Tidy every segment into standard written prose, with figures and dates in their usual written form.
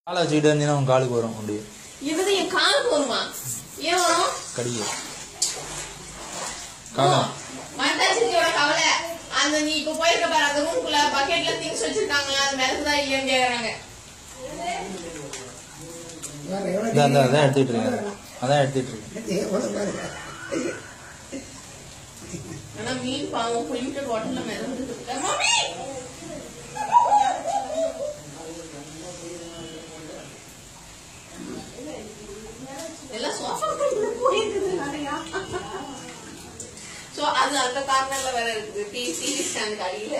காலை வச்சுக்கிட்டு வந்தீங்கன்னா உங்க காலுக்கு வரும் அப்படியே. இது என் காலுக்கு வருமா? ஏன் வரும்? கடிக்க காலம் மண்டாச்சியோட கவலை. அந்த நீ இப்ப போயிருக்க பாரு அந்த ரூம்குள்ள பக்கெட்ல திங்ஸ் வச்சிருக்காங்க, அது மிதக்குதா இல்லையான்னு கேக்குறாங்க. அதான் எடுத்துட்டு இருக்கேன், அதான் எடுத்துட்டு இருக்கேன். ஆனா மீன் பாவம் போயிட்டு ஹோட்டல்ல மிதந்துட்டு இருக்க. மம்மி எல்லாம் சோஃபா போயிருக்குது நிறையா. சோ அது அந்த கார்னர்ல வேற இருக்குது. டிவி ஸ்டாண்ட் அடியில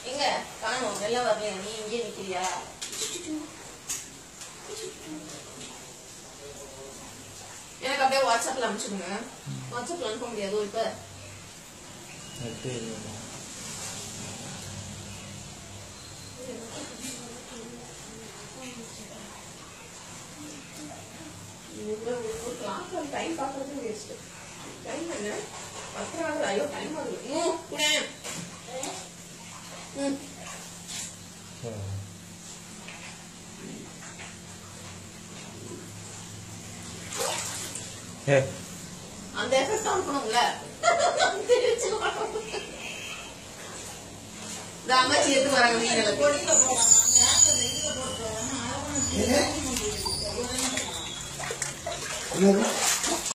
எங்க காணும் எல்லாம் வரலையா? நீ இங்கே நிக்கிறியா? எனக்கு அப்படியே வாட்ஸ்அப்ல அனுப்பிச்சுடுங்க. வாட்ஸ்அப்ல அனுப்ப முடியாதோ இப்ப? டைம் பாக்குறது வேஸ்ட். டைம் என்ன 10 ஆகுது. ஐயோ டைம் ஆகுது. அந்த எஃபெக்ட் அனுப்பணும்ல. இந்த அம்மாச்சி எடுத்து வராங்க மீன்.